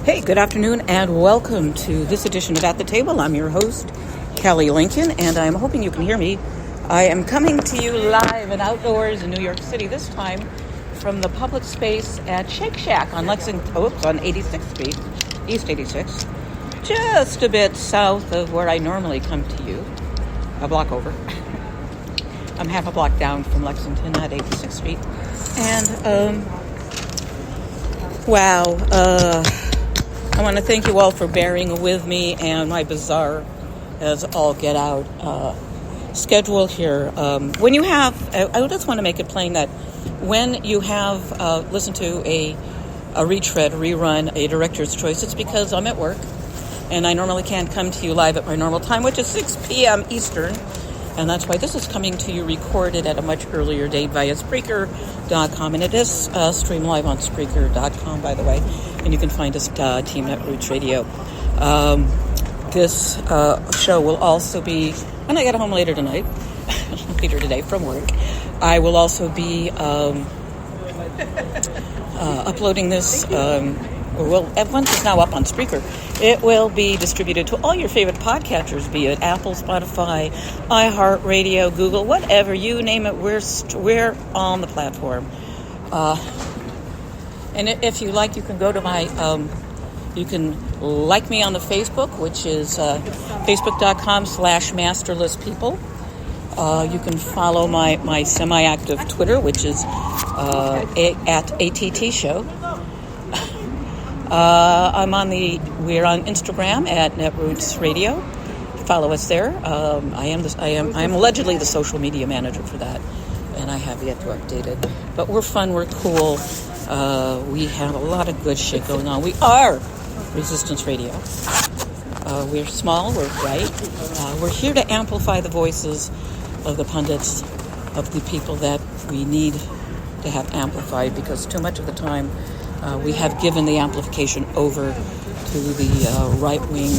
Hey, good afternoon and welcome to this edition of At the Table. I'm your host, Callie Lincoln, and I'm hoping you can hear me. I am coming to you live and outdoors in New York City, this time from the public space at Shake Shack on on 86th Street, East 86, just a bit south of where I normally come to you, a block over. I'm half a block down from Lexington at 86th Street, and I want to thank you all for bearing with me and my bizarre as all get out schedule here. When you have, I just want to make it plain that when you have listened to a rerun, a director's choice, it's because I'm at work and I normally can't come to you live at my normal time, which is 6 p.m. Eastern. And that's why this is coming to you recorded at a much earlier date via Spreaker.com. And it is streamed live on Spreaker.com, by the way. And you can find us Team Net Roots Radio. This show will also be, when I get home later today from work, I will also be uploading this. Once it's now up on Spreaker, it will be distributed to all your favorite podcatchers, be it Apple, Spotify, iHeartRadio, Google, whatever, you name it, we're on the platform. And if you like, you can go to my, you can like me on the Facebook, which is facebook.com/masterlesspeople. You can follow my semi-active Twitter, which is at ATT Show. We're on Instagram at Netroots Radio. Follow us there. I am allegedly the social media manager for that, and I have yet to update it. But we're fun, we're cool. We have a lot of good shit going on. We are Resistance Radio. We're small, we're bright. We're here to amplify the voices of the pundits, of the people that we need to have amplified, because too much of the time we have given the amplification over to the right wing,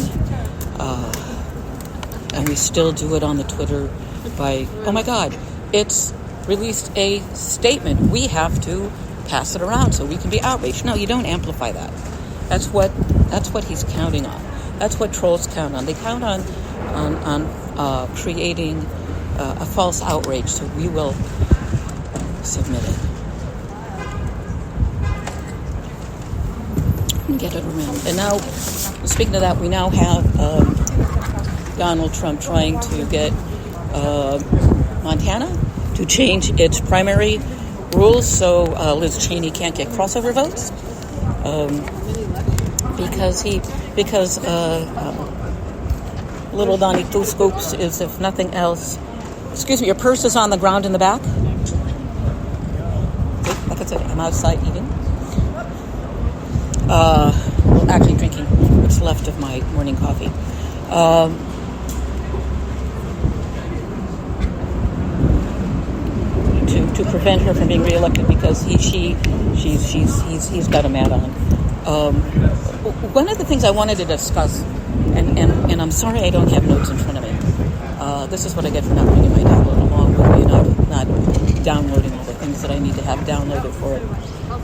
and we still do it on the Twitter by, oh my God, it's released a statement. We have to pass it around so we can be outraged. No, you don't amplify that. That's what he's counting on. That's what trolls count on. They count on creating a false outrage, so we will submit it. Get it around. And now, speaking of that, we now have Donald Trump trying to get Montana to change its primary rules so Liz Cheney can't get crossover votes, because little Donnie Two Scoops is, if nothing else, excuse me, your purse is on the ground in the back. Like I said, I'm outside eating. Actually drinking what's left of my morning coffee. To prevent her from being reelected, because he's got a mad on. One of the things I wanted to discuss, and I'm sorry I don't have notes in front of me. This is what I get for not bringing my tablet along with me and not downloading all the things that I need to have downloaded for it.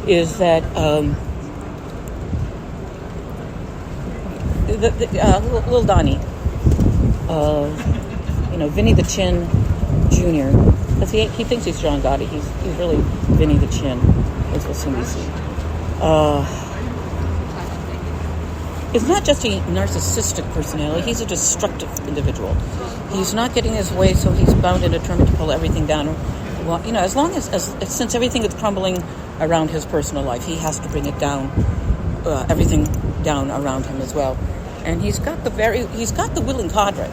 Is that little Donnie, Vinny the Chin Jr., because he thinks he's John Gotti. He's really Vinny the Chin, as we'll soon see. Is not just a narcissistic personality, he's a destructive individual. He's not getting his way, so he's bound and determined to pull everything down. Well, as long as since everything is crumbling around his personal life, he has to bring it down, everything down around him as well. And he's got the willing cadre,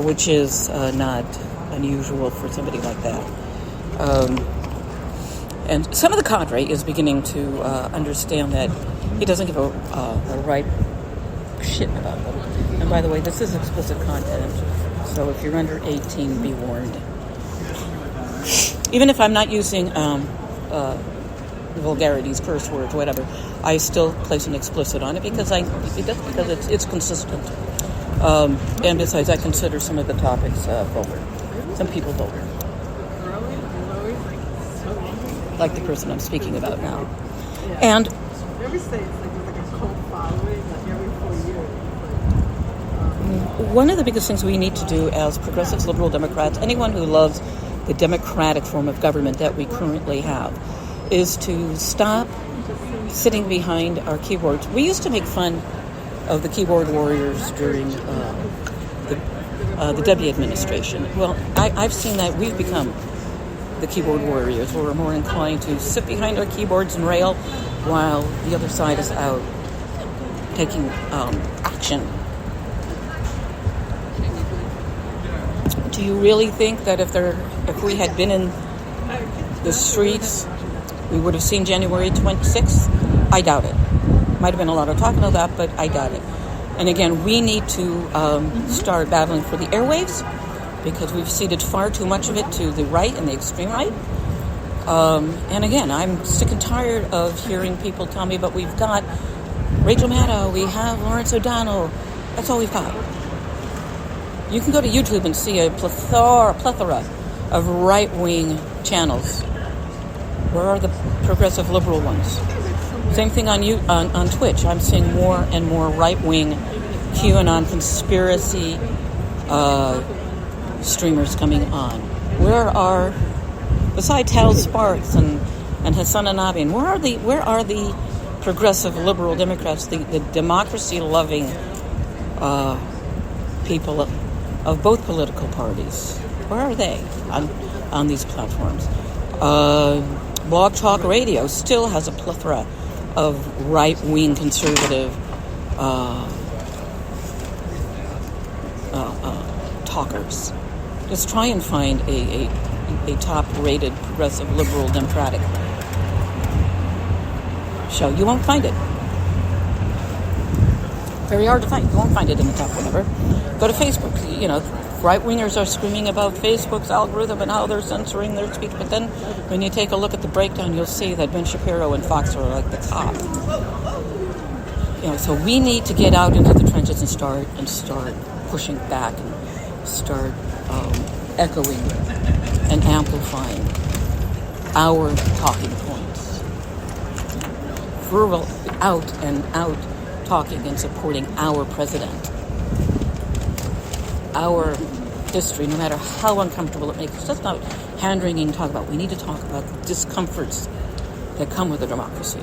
which is not unusual for somebody like that. And some of the cadre is beginning to understand that he doesn't give a right shit about them. And by the way, this is explicit content, so if you're under 18, be warned. Even if I'm not using vulgarities, curse words, whatever, I still place an explicit on it because it's consistent. And besides, I consider some of the topics vulgar. Some people vulgar. Like the person I'm speaking about now. And Every state is like there's like a cult following, like every 4 years. one of the biggest things we need to do as progressives, liberal Democrats, anyone who loves the democratic form of government that we currently have, is to stop sitting behind our keyboards. We used to make fun of the keyboard warriors during the W administration. Well, I've seen that we've become the keyboard warriors. We're more inclined to sit behind our keyboards and rail while the other side is out taking action. Do you really think that if we had been in the streets, we would have seen January 26th? I doubt it. Might have been a lot of talking about that, but I doubt it. And again, we need to start battling for the airwaves, because we've ceded far too much of it to the right and the extreme right. And again, I'm sick and tired of hearing people tell me, but we've got Rachel Maddow, we have Lawrence O'Donnell. That's all we've got. You can go to YouTube and see a plethora of right-wing channels. Where are the progressive liberal ones? Same thing on Twitch. I'm seeing more and more right-wing QAnon conspiracy streamers coming on. Where are, besides Hal Sparks and Hassan Anabian, where are the progressive liberal Democrats, the democracy-loving people of both political parties? Where are they on these platforms? Blog Talk Radio still has a plethora of right-wing conservative talkers. Just try and find a top-rated progressive liberal democratic show. You won't find it. Very hard to find. You won't find it in the top whatever. Go to Facebook. You know, right-wingers are screaming about Facebook's algorithm and how they're censoring their speech. But then when you take a look at the breakdown, you'll see that Ben Shapiro and Fox are like the top. You know, so we need to get out into the trenches and start pushing back and start echoing and amplifying our talking points. Verbal out and out talking and supporting our president. Our history, no matter how uncomfortable it makes. It's just not hand-wringing talk about. We need to talk about the discomforts that come with a democracy.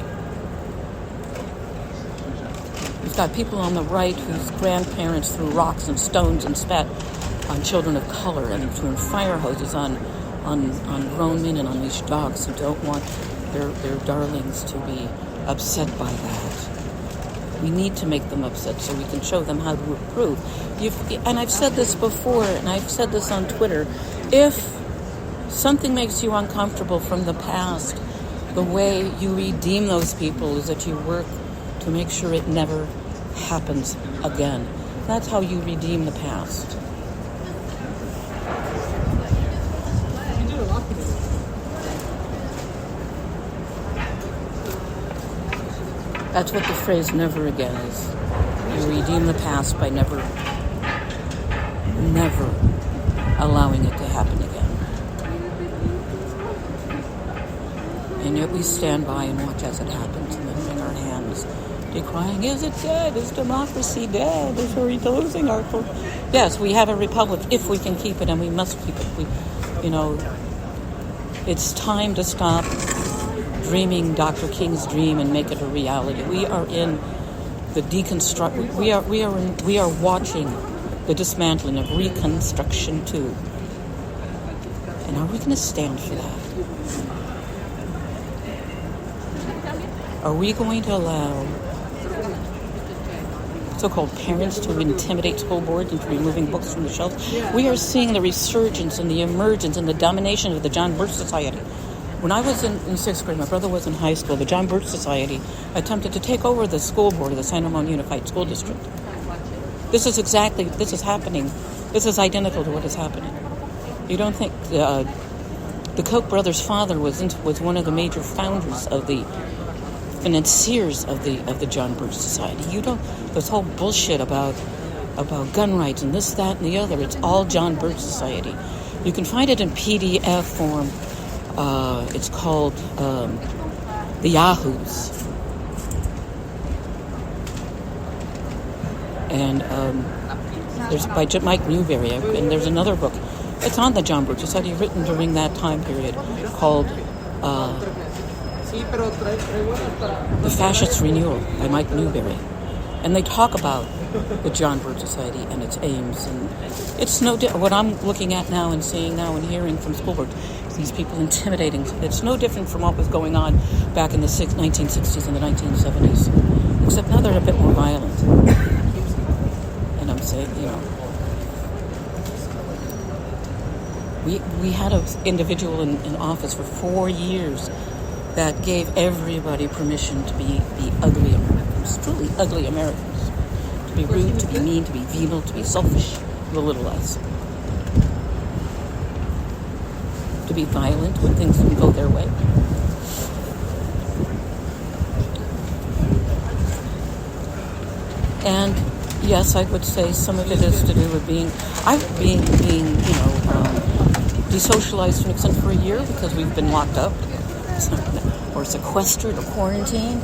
We've got people on the right whose grandparents threw rocks and stones and spat on children of color and threw fire hoses on grown men and unleashed dogs who don't want their darlings to be upset by that. We need to make them upset so we can show them how to improve. And I've said this before, and I've said this on Twitter. If something makes you uncomfortable from the past, the way you redeem those people is that you work to make sure it never happens again. That's how you redeem the past. That's what the phrase "never again" is. You redeem the past by never allowing it to happen again. And yet we stand by and watch as it happens and then wring our hands, decrying, is it dead? Is democracy dead? Is we losing our... Yes, we have a republic if we can keep it, and we must keep it. It's time to stop dreaming Dr. King's dream and make it a reality. We are in the deconstruct. We are watching the dismantling of Reconstruction 2. And are we going to stand for that? Are we going to allow so-called parents to intimidate school boards into removing books from the shelves? We are seeing the resurgence and the emergence and the domination of the John Birch Society. When I was in sixth grade, my brother was in high school, the John Birch Society attempted to take over the school board of the San Ramon Unified School District. This is happening. This is identical to what is happening. You don't think the Koch brothers' father was one of the major founders of the financiers of the John Birch Society. You don't, this whole bullshit about gun rights and this, that, and the other, it's all John Birch Society. You can find it in PDF form. It's called the Yahoos. And there's by Mike Newberry, and there's another book. It's on the John Birch Society, written during that time period, called The Fascist Renewal by Mike Newberry. And they talk about the John Birch Society and its aims. And it's what I'm looking at now and seeing now and hearing from school board, these people intimidating. It's no different from what was going on back in the 1960s and the 1970s, except now they're a bit more violent. And I'm saying, we had an individual in office for 4 years that gave everybody permission to be ugly Americans, truly ugly Americans, to be rude, to be mean, to be venal, to be selfish, a little less, to be violent when things didn't go their way. And yes, I would say some of it is to do with being desocialized to an extent for a year because we've been locked up or sequestered or quarantined.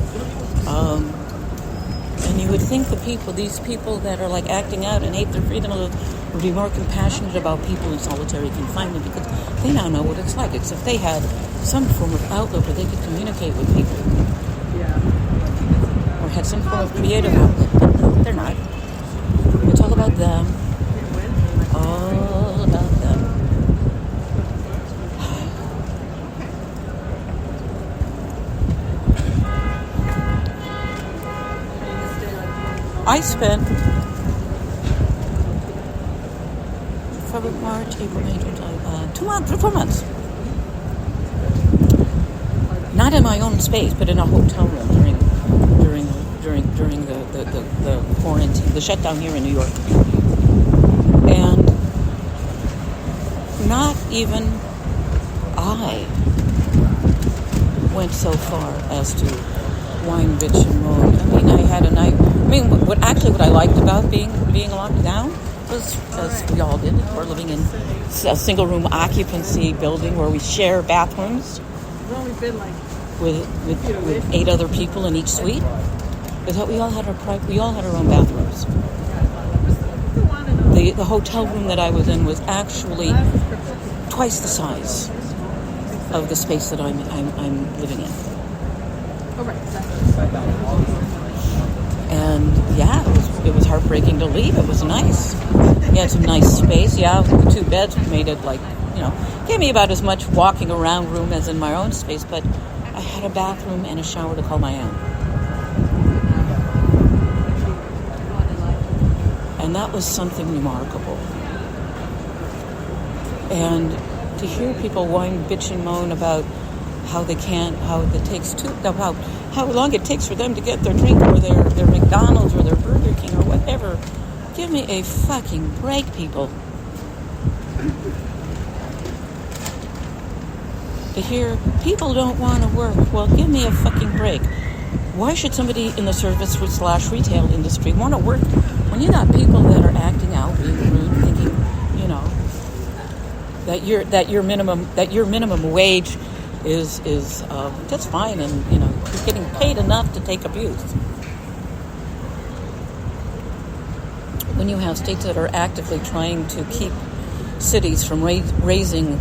And you would think these people that are like acting out and hate their freedom would be more compassionate about people in solitary confinement because they now know what it's like. It's if they had some form of outlet where they could communicate with people. Or had some form of creative outlet. But no, they're not. It's all about them. All about them. I spent February, March, April, May, June, July, 4 months. Not in my own space, but in a hotel room during the quarantine, the shutdown here in New York. And not even I went so far as to whine, bitch, and moan. I mean, I had a night. What I liked about being locked down was, as we all did, we're living in a single-room occupancy building where we share bathrooms with 8 other people in each suite. Is that we all had our own bathrooms. The hotel room that I was in was actually twice the size of the space that I'm living in. And yeah, it was heartbreaking to leave. It was nice. We had some nice space. Yeah, the 2 beds made it gave me about as much walking around room as in my own space, but I had a bathroom and a shower to call my own. And that was something remarkable. And to hear people whine, bitch, and moan about how long it takes for them to get their drink or their McDonald's or their Burger King or whatever. Give me a fucking break, people. To hear people don't want to work, well, give me a fucking break. Why should somebody in the service / retail industry want to work when you got people that are acting out, being rude, thinking, that your minimum wage is that's fine, and you're getting paid enough to take abuse. When you have states that are actively trying to keep cities from raising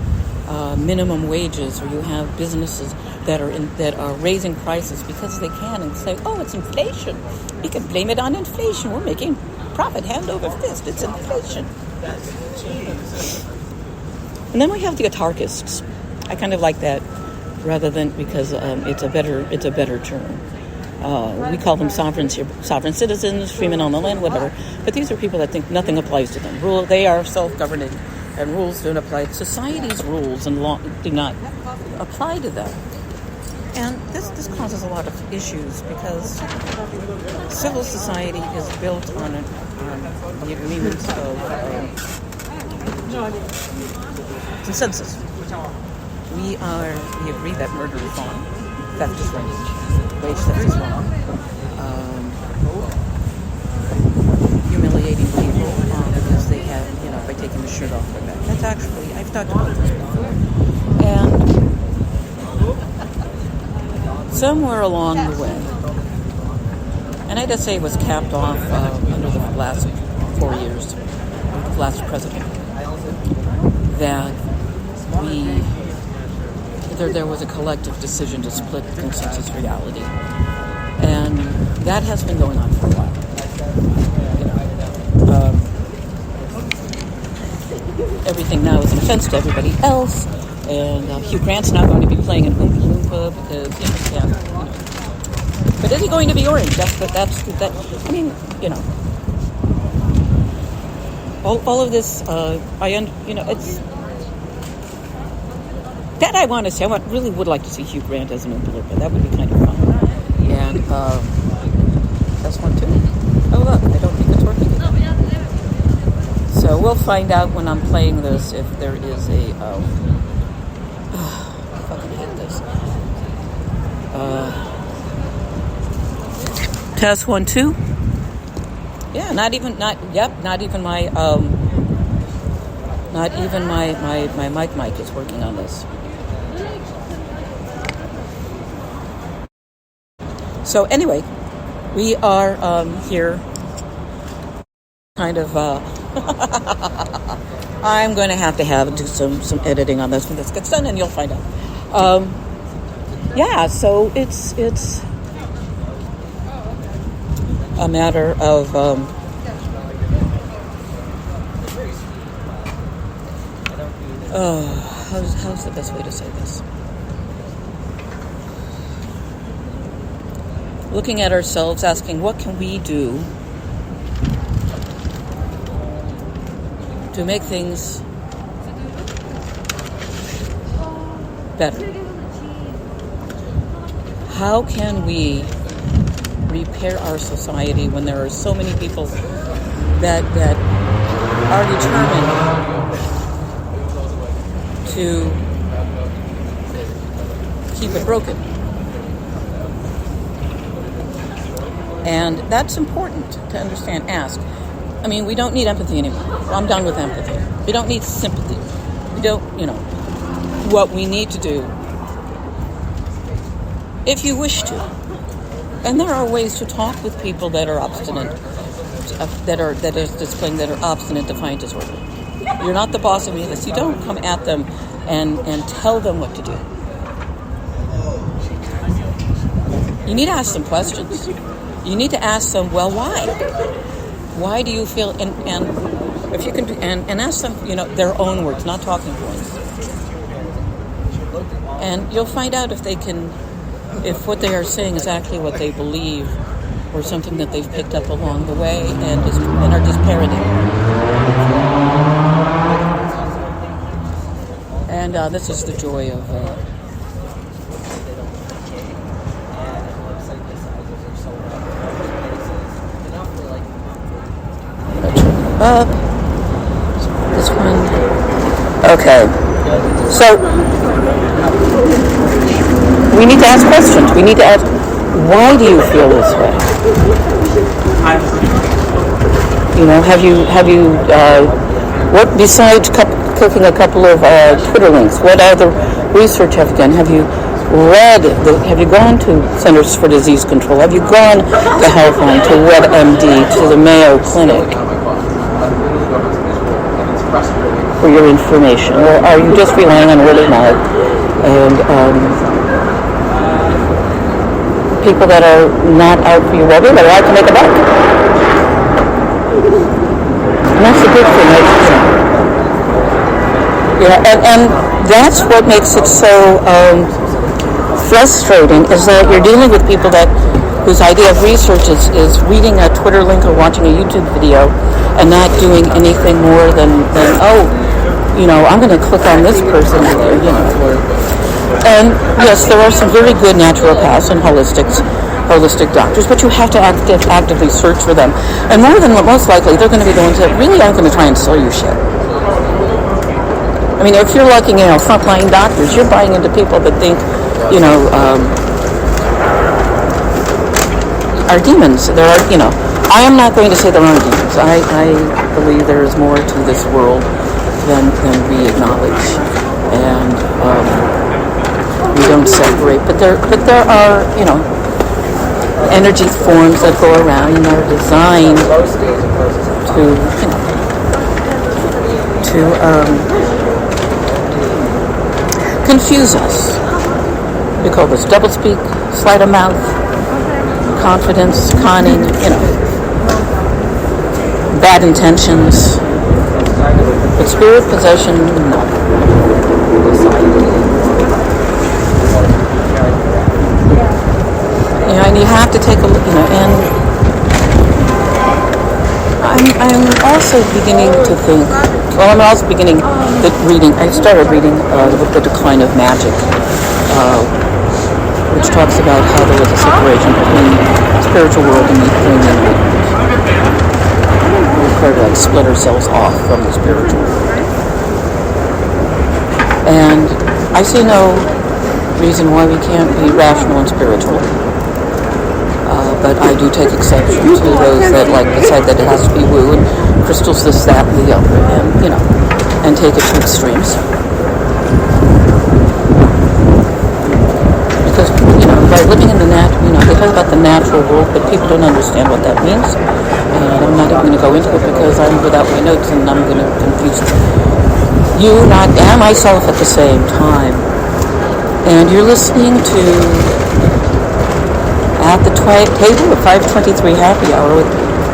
minimum wages, or you have businesses that are raising prices because they can and say, oh, it's inflation. We can blame it on inflation. We're making profit hand over fist. It's inflation. And then we have the autarchists. I kind of like that, rather than because it's a better term. We call them sovereign citizens, freemen on the land, whatever. But these are people that think nothing applies to them. They are self-governing, and rules don't apply. Society's rules and law do not apply to them. And this causes a lot of issues because civil society is built on the agreements of consensus. We agree that murder is wrong, theft is wrong, wage theft is wrong, humiliating people because they have, by taking the shirt off their back. That's actually, I've talked about this before. And somewhere along the way, and I just say it was capped off under the last 4 years, the last president, that there was a collective decision to split the consensus reality, and that has been going on for a while. Everything now is an offense to everybody else, and Hugh Grant's not going to be playing an Oompa Loompa because he can't. But is he going to be orange? That's. I mean, all of this. It's that I want to see. Really would like to see Hugh Grant as an Oompa Loompa. That would be kind of fun. And that's one too. Oh look, I don't think it's working. So we'll find out when I'm playing this if there is a. I fucking hate this. Test 1 2. Yeah, not even my mic is working on this. So anyway, we are here kind of I'm going to have do some editing on this when this gets done, and you'll find out. So it's a matter of how's the best way to say this? Looking at ourselves, asking, what can we do to make things better? How can we repair our society when there are so many people that are determined to keep it broken? And that's important to understand. Ask. I mean, we don't need empathy anymore. I'm done with empathy. We don't need sympathy. We don't, what we need to do, if you wish to. And there are ways to talk with people that are obstinate, that are obstinate defiant disorder. You're not the boss of any of this. You don't come at them and tell them what to do. You need to ask them questions. You need to ask them, well, why? Why do you feel, and if you can do, and ask them, their own words, not talking points. And you'll find out if what they are saying is actually what they believe, or something that they've picked up along the way and are just parroting. And this is the joy of up. This one. Okay. So we need to ask questions. We need to ask, why do you feel this way? Have you what besides clicking a couple of Twitter links? What other research have you done? Have you read? Have you gone to Centers for Disease Control? Have you gone to Healthline, to WebMD, to the Mayo Clinic for your information, or are you just relying on word of mouth and people that are not out for your well-being, that are out to make a buck? And that's the good thing, and that's what makes it so frustrating, is that you're dealing with people whose idea of research is reading a Twitter link or watching a YouTube video and not doing anything more than I'm going to click on this person, and yes, there are some very good naturopaths and holistic doctors, but you have to actively search for them. And most likely, they're going to be the ones that really aren't going to try and sell you shit. I mean, if you're looking at frontline doctors, you're buying into people that think, are demons. There are, I am not going to say there aren't demons. I believe there is more to this world than we acknowledge. And we don't separate, but there are, energy forms that go around and are designed to confuse us. We call this doublespeak, sleight of mouth, confidence, conning, bad intentions. But spirit possession, no. And you have to take a look, and I'm also beginning to think, I'm also beginning I started reading the book The Decline of Magic, which talks about how there was a separation between the spiritual world and the enlightenment. We've heard like split ourselves off from the spiritual world. And I see no reason why we can't be rational and spiritual. But I do take exception to those that decide that it has to be woo and crystals this, that, and the other, and take it to extremes. Because, by living in the they talk about the natural world, but people don't understand what that means. And I'm not even going to go into it because I'm without my notes and I'm going to confuse you, and myself at the same time. And you're listening to At the Table of 523 Happy Hour with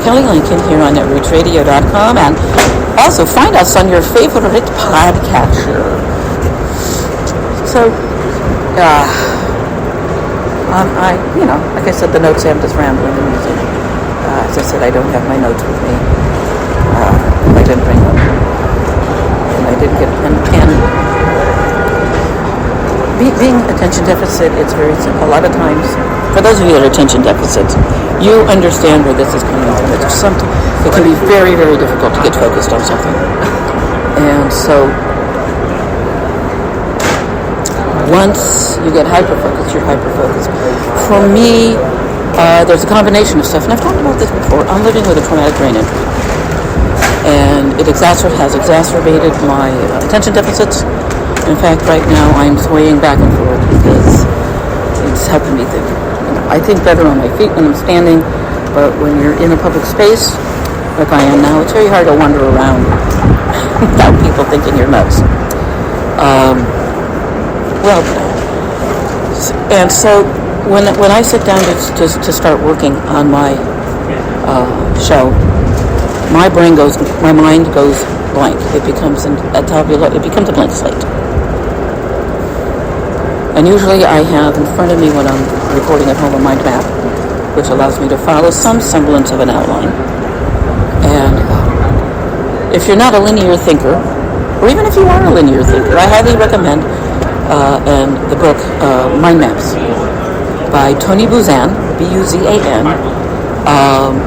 Kelly Lincoln here on netrootsradio.com, and also find us on your favorite podcatcher. So, like I said, the notes, I'm just rambling and musing. As I said, I don't have my notes with me. I didn't bring them. And I didn't get a pen. Being attention deficit, it's very simple. A lot of times, for those of you that are attention deficits, you understand where this is coming from. It can be very, very difficult to get focused on something. And so, once you get hyper-focused, you're hyper-focused. For me, there's a combination of stuff, and I've talked about this before. I'm living with a traumatic brain injury. And it has exacerbated my attention deficits. In fact, right now I'm swaying back and forth because it's helping me think. I think better on my feet when I'm standing, but when you're in a public space, like I am now, it's very hard to wander around without people thinking you're nuts. And so when I sit down to start working on my show, my mind goes blank. It becomes it becomes a blank slate. And usually I have in front of me when I'm recording at home a mind map, which allows me to follow some semblance of an outline. And if you're not a linear thinker, or even if you are a linear thinker, I highly recommend the book Mind Maps by Tony Buzan, B-U-Z-A-N.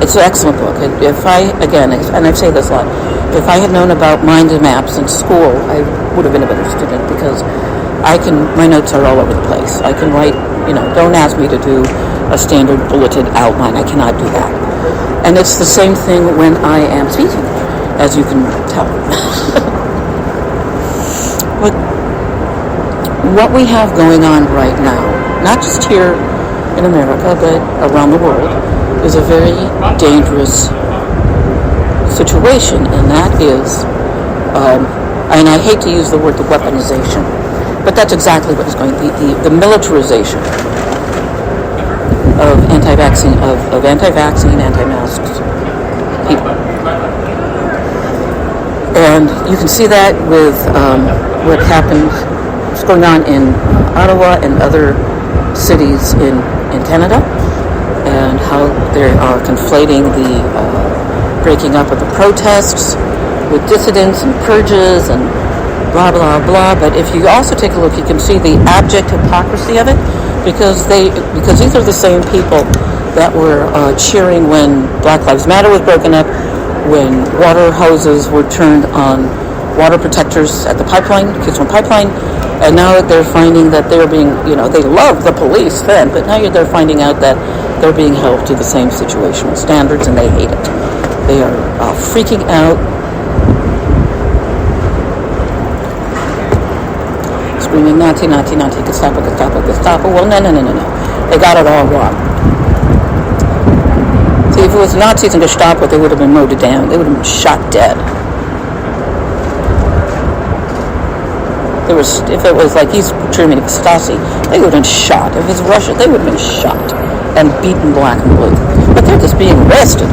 It's an excellent book. And I say this a lot, if I had known about mind maps in school, I would have been a better student because my notes are all over the place. I can write, don't ask me to do a standard bulleted outline. I cannot do that. And it's the same thing when I am speaking, as you can tell. But what we have going on right now, not just here in America, but around the world, is a very dangerous situation, and that is, and I hate to use the word the weaponization, but that's exactly what is going to be, the militarization of anti-vaccine, anti-masks people. And you can see that with what happened, what's going on in Ottawa and other cities in Canada, and how they are conflating the breaking up of the protests with dissidents and purges and blah, blah, blah. But if you also take a look, you can see the abject hypocrisy of it, because these are the same people that were cheering when Black Lives Matter was broken up, when water hoses were turned on water protectors at the pipeline, Keystone Pipeline, and now they're finding that they're being, they loved the police then, but now they're finding out that they're being held to the same situational standards, and they hate it. They are freaking out. screaming, Nazi, Nazi, Nazi, Gestapo, Gestapo, Gestapo. Well, no. They got it all wrong. See, if it was Nazis and Gestapo, they would have been mowed down. They would have been shot dead. If it was like East Germany, Stasi, they would have been shot. If it's Russia, they would have been shot and beaten black and blue. But they're just being arrested.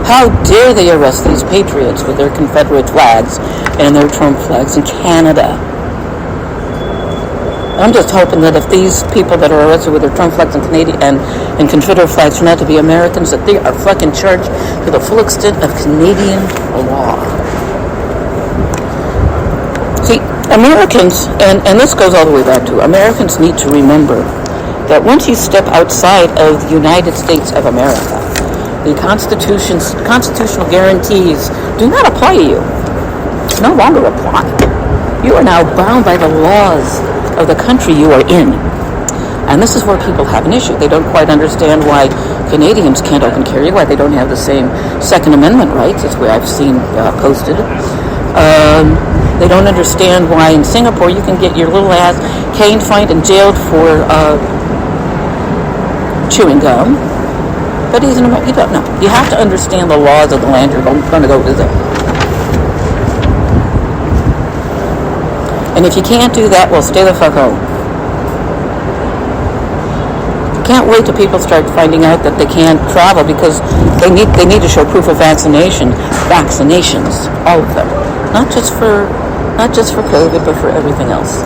How dare they arrest these patriots with their Confederate flags and their Trump flags in Canada? I'm just hoping that if these people that are arrested with their Trump flags and Canadian and Confederate flags turn out to be Americans, that they are fucking charged to the full extent of Canadian law. See, Americans, and this goes all the way back to Americans need to remember that once you step outside of the United States of America, the constitutional guarantees do not apply to you. No longer apply. You are now bound by the laws of the country you are in. And this is where people have an issue. They don't quite understand why Canadians can't open carry, why they don't have the same Second Amendment rights. That's where I've seen posted. They don't understand why in Singapore you can get your little ass caned, fined, and jailed for chewing gum. But he's an American. You don't know. You have to understand the laws of the land you're going to go visit. And if you can't do that, well, stay the fuck home. Can't wait till people start finding out that they can't travel because they need to show proof of vaccination. Vaccinations, all of them, not just for COVID, but for everything else.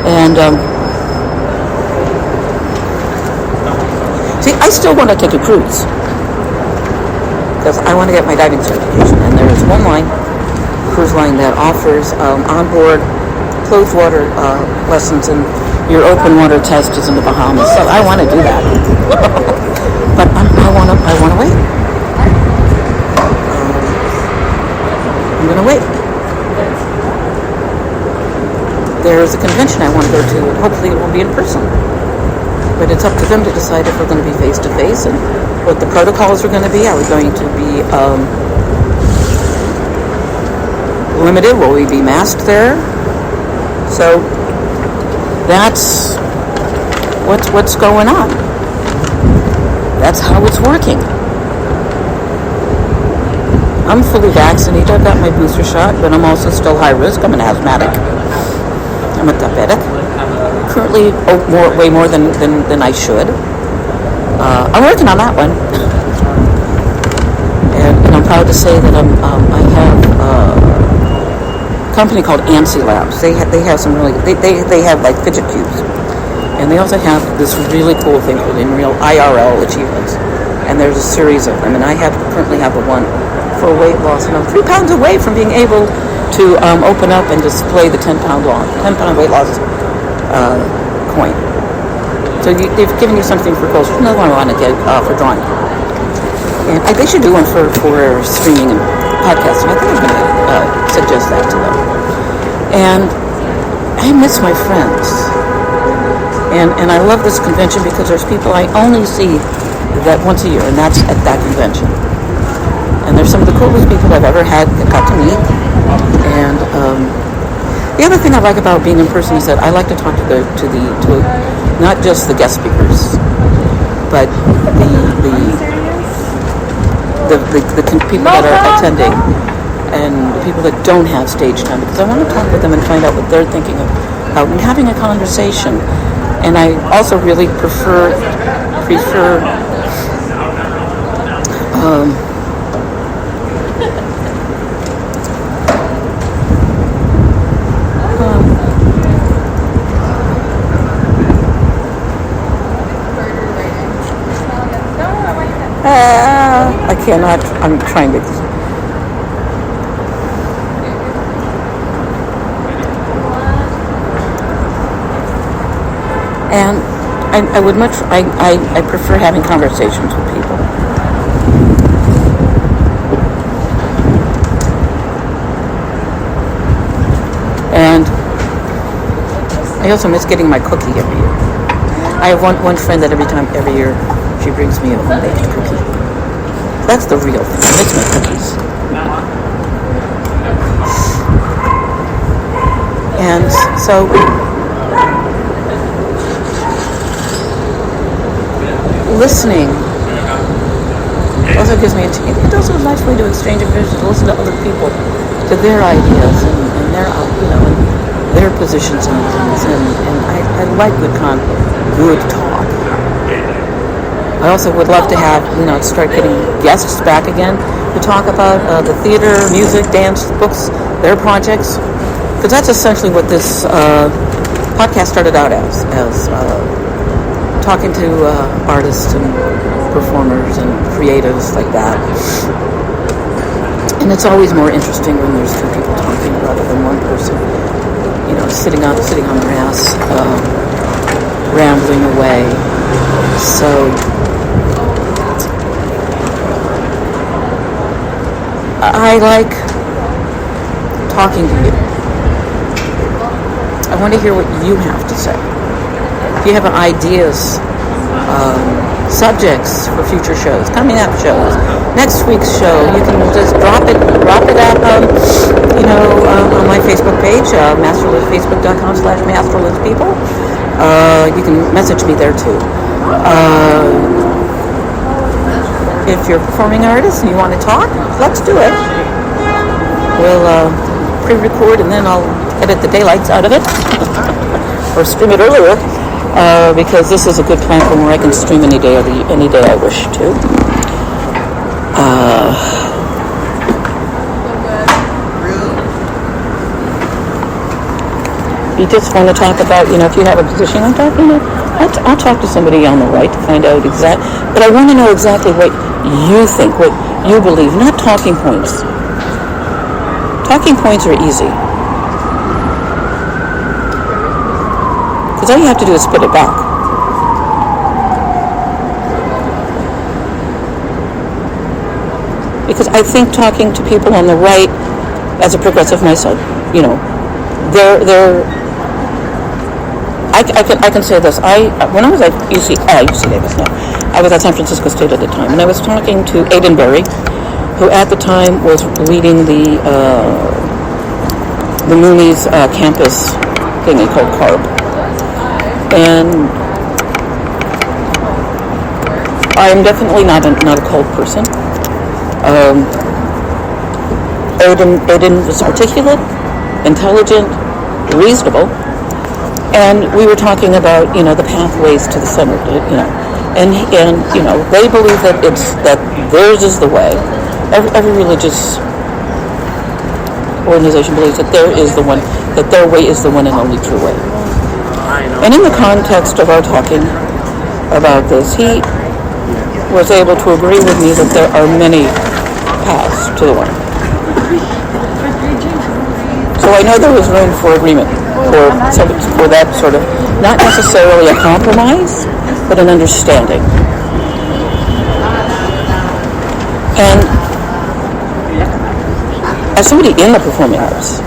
And see, I still want to take a cruise because I want to get my diving certification. And there is one cruise line that offers onboard closed water lessons, and your open water test is in the Bahamas. So I want to do that, but I want to wait. I'm going to wait. There's a convention I want to go to, and hopefully it will be in person. But it's up to them to decide if we're going to be face to face and what the protocols are going to be. Are we going to be limited? Will we be masked there? So that's what's going on. That's how it's working. I'm fully vaccinated. I've got my booster shot, but I'm also still high risk. I'm an asthmatic. I'm a diabetic. Currently, way more than I should. I'm working on that one, and I'm proud to say that I have a company called Musing Las. They have some really they have like fidget cubes, and they also have this really cool thing called in real IRL achievements. And there's a series of them, and I currently have the one for weight loss, and I'm 3 pounds away from being able to open up and display the 10-pound weight loss coin. So they've given you something for goals. Another one I want to get for drawing. And they should do one for streaming and podcasting. I think I'm going to suggest that to them. And I miss my friends. And I love this convention because there's people I only see that once a year, and that's at that convention. And they're some of the coolest people I've ever got to meet. And the other thing I like about being in person is that I like to talk to not just the guest speakers, but the people that are attending and the people that don't have stage time, because I want to talk with them and find out what they're thinking about and having a conversation. And I also really prefer I cannot. I'm trying to. And I would much. I prefer having conversations with people. And I also miss getting my cookie every year. I have one friend that every year she brings me a home-baked cookie. That's the real thing. I miss my cookies. And so listening also gives me it also a nice way to exchange information, to listen to other people, to their ideas and their and their positions on things, and I like good talk. I also would love to have start getting guests back again to talk about the theater, music, dance, books, their projects, because that's essentially what this podcast started out as talking to artists and performers and creatives like that. And it's always more interesting when there's two people talking rather than one person, sitting on their ass, rambling away. So I like talking to you. I want to hear what you have to say. If you have ideas, subjects for future shows, coming up shows, next week's show, you can just drop it up, on my Facebook page, facebook.com/masterlesspeople. You can message me there too. If you're a performing artist and you want to talk, let's do it. We'll pre-record and then I'll edit the daylights out of it or stream it earlier. Because this is a good platform where I can stream any day I wish to. You just want to talk about, if you have a position like that, I'll talk to somebody on the right to find out but I want to know exactly what you think, what you believe, not talking points. Talking points are easy. Because all you have to do is spit it back. Because I think talking to people on the right, as a progressive myself, I can say this. When I was at UC Davis now, I was at San Francisco State at the time, and I was talking to Aidan Berry, who at the time was leading the Mooney's campus thingy called CARB. And I am definitely not a cold person. Aidan was articulate, intelligent, reasonable, and we were talking about the pathways to the center, and they believe that theirs is the way. Every religious organization believes that their way is the one and only true way. And in the context of our talking about this, he was able to agree with me that there are many paths to the one. So I know there was room for agreement, for that sort of, not necessarily a compromise, but an understanding. And as somebody in the performing arts,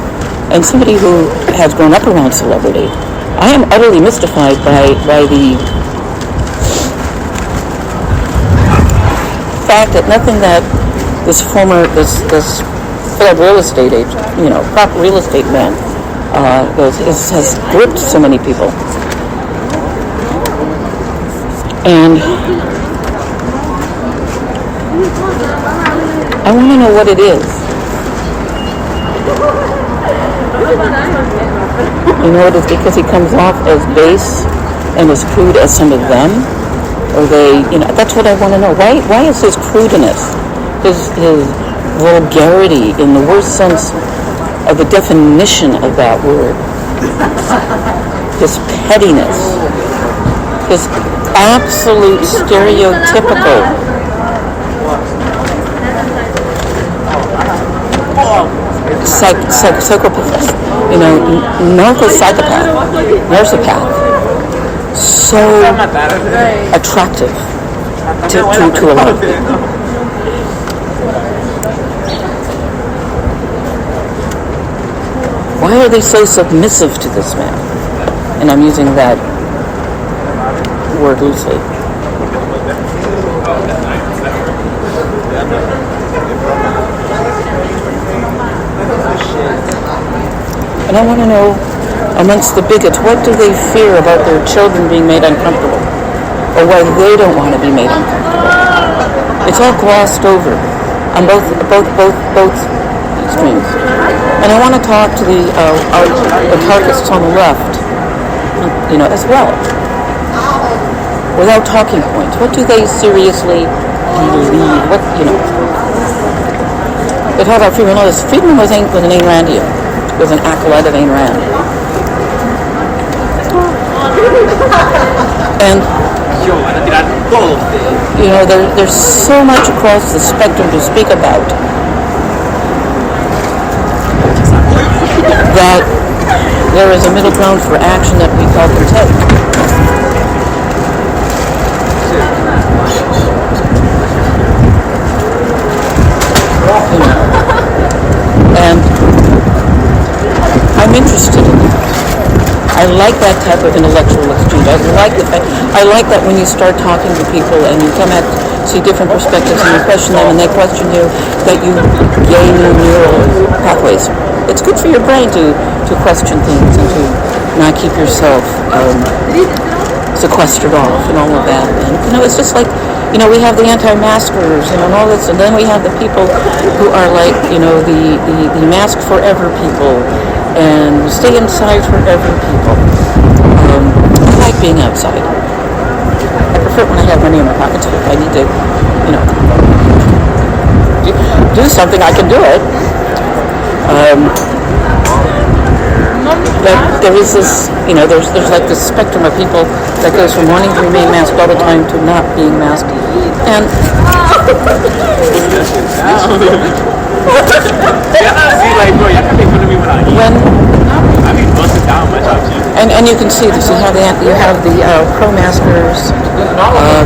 and somebody who has grown up around celebrity, I am utterly mystified by the fact that nothing that this failed real estate agent, proper real estate man, has gripped so many people. And I want to know what it is. It is because he comes off as base and as crude as some of them, or that's what I want to know. Why is his crudeness, his vulgarity in the worst sense of the definition of that word, his pettiness, his absolute stereotypical psychopath, narcissist, so attractive to a lot of people. Why are they so submissive to this man? And I'm using that word loosely. And I want to know amongst the bigots, what do they fear about their children being made uncomfortable? Or why they don't want to be made uncomfortable? It's all glossed over on both extremes. And I want to talk to the targets on the left, as well. Without talking points. What do they seriously believe? They talk about Friedman. Friedman was an Ayn Randian. Was an acolyte of Ayn Rand. And there's so much across the spectrum to speak about that there is a middle ground for action that we all can take. And I'm interested in that. I like that type of intellectual exchange. I like that when you start talking to people and you see different perspectives and you question them and they question you, that you gain new neural pathways. It's good for your brain to question things and to not keep yourself sequestered off and all of that. And it's just like, we have the anti-maskers, and all this, and then we have the people who are like, the mask forever people, and stay inside forever people. I like being outside. I prefer it when I have money in my pocket too. If I need to, do something, I can do it. But there is this, there's like this spectrum of people that goes from wanting to remain masked all the time to not being masked. And and you can see this. You have the pro-maskers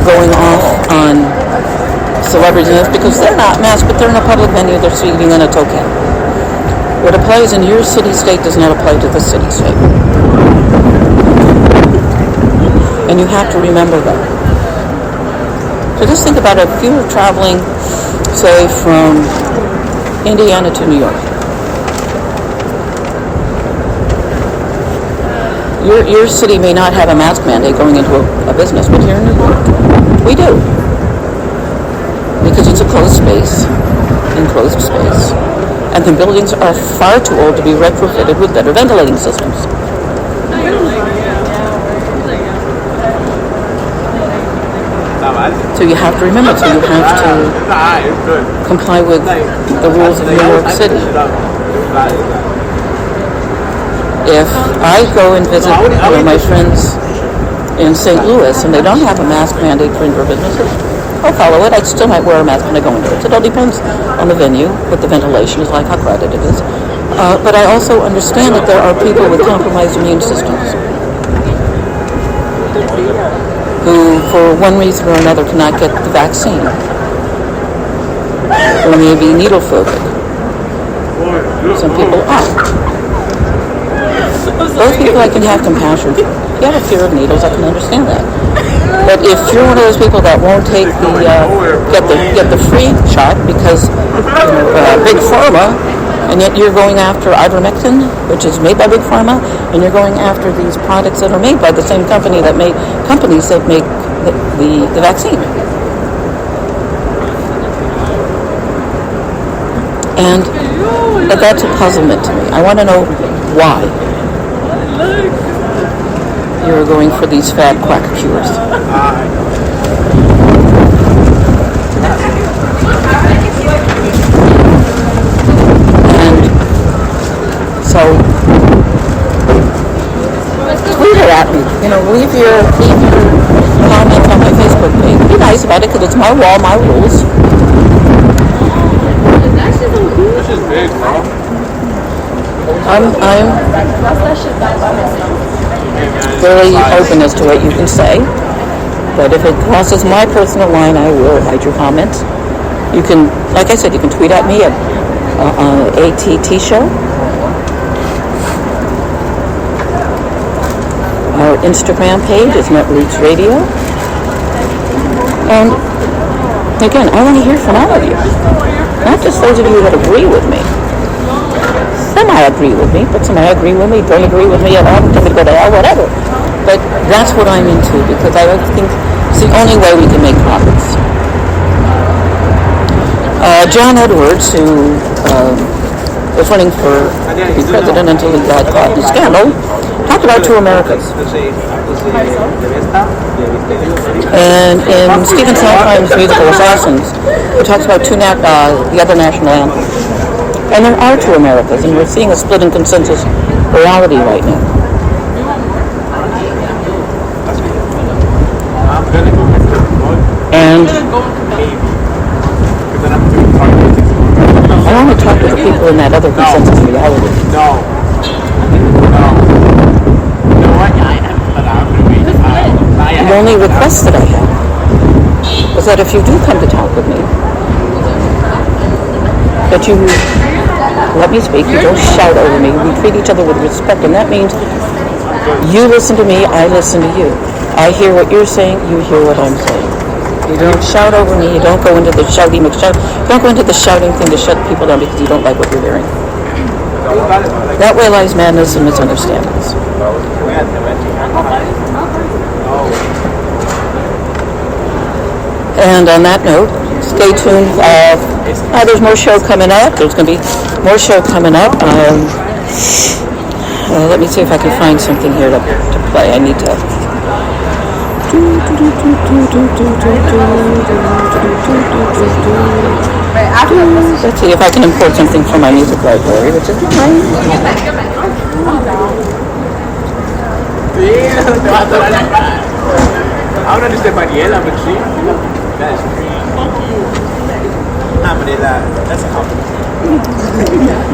going off on celebrities because they're not masked, but they're in a public venue. They're speaking, and it's okay. What applies in your city-state does not apply to the city-state. And you have to remember that. So just think about if you were traveling, say, from Indiana to New York. Your city may not have a mask mandate going into a business, but here in New York, we do. Because it's a closed space, enclosed space. And the buildings are far too old to be retrofitted with better ventilating systems. So you have to remember, you have to comply with the rules of New York City. If I go and visit my friends in St. Louis and they don't have a mask mandate for indoor businesses, I'll follow it. I still might wear a mask when I go into it. So it all depends on the venue, what the ventilation is like, how crowded it is. But I also understand that there are people with compromised immune systems who, for one reason or another, cannot get the vaccine, or may be needle phobic. Some people aren't. Those people I can have compassion for. If you have a fear of needles, I can understand that. But if you're one of those people that won't take get the free shot because Big Pharma, and yet you're going after ivermectin, which is made by Big Pharma, and you're going after these products that are made by the same companies that make the vaccine. And that's a puzzlement to me. I want to know why you're going for these fad quack cures. And so tweet it at me. Leave your comment on my Facebook page. Be nice about it because it's my wall, my rules. This is big, bro. I'm very open as to what you can say, but if it crosses my personal line, I will hide your comments. You can, like I said, you can tweet at me at ATT Show. Our Instagram page is Netroots Radio. And again, I want to hear from all of you, not just those of you that agree with me. Some I agree with me, but some I agree with me, don't agree with me at all, think it go to hell, whatever. But that's what I'm into because I think it's the only way we can make profits. John Edwards, who was running for be president until he got caught in a scandal, talked about two Americas. And in Stephen Sondheim's musical Assassins, he talks about the other national anthems. And there are two Americas, and we're seeing a split in consensus reality right now. And I want to talk to the people in that other consensus reality. The only request that I have is that if you do come to talk with me, that you let me speak, you don't shout over me, we treat each other with respect, and that means you listen to me, I listen to you. I hear what you're saying, you hear what I'm saying. You don't shout over me, you don't go into the shouting thing to shut people down because you don't like what you're hearing. That way lies madness and misunderstandings. And on that note, stay tuned. There's more show coming up. There's going to be more show coming up. Let me see if I can find something here to play. I need to. Let's see if I can import something from my music library, which is mine. Ahora dice Mariela, but she. That's a compliment.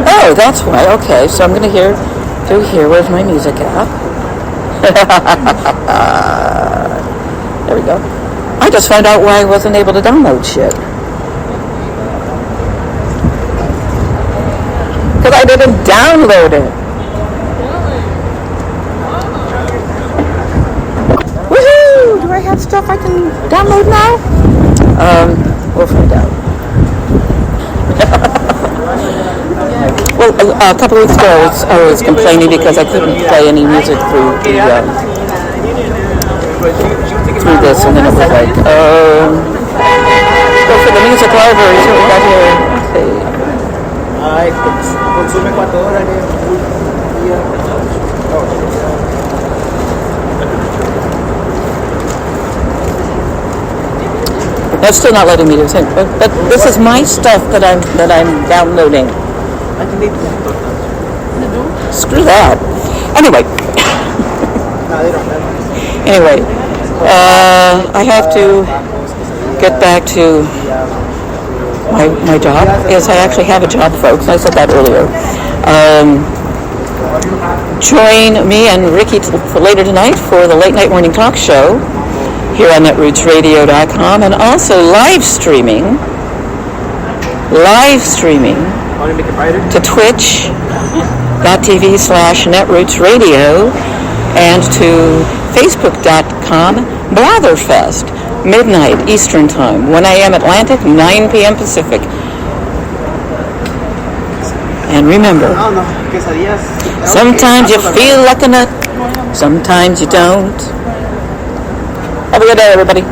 Oh, that's why. Okay, so I'm going to hear through here. Where's my music at? There we go. I just found out why I wasn't able to download shit. Because I didn't download it. Woohoo! Do I have stuff I can download now? We'll find out. Well, a couple weeks ago, I was complaining because I couldn't play any music through this, and then it was like, go for the music library. So we got here. That's still not letting me do it. But this is my stuff that I'm downloading. Screw that. Anyway, I have to get back to my job. Yes, I actually have a job, folks. I said that earlier. Join me and Ricky for later tonight for the late night morning talk show here on netrootsradio.com, and also live streaming to twitch.tv/netrootsradio and to facebook.com Blatherfest, midnight Eastern Time, 1 a.m. Atlantic, 9 p.m. Pacific. And remember, sometimes you feel like a nut, sometimes you don't. Have a good day, everybody.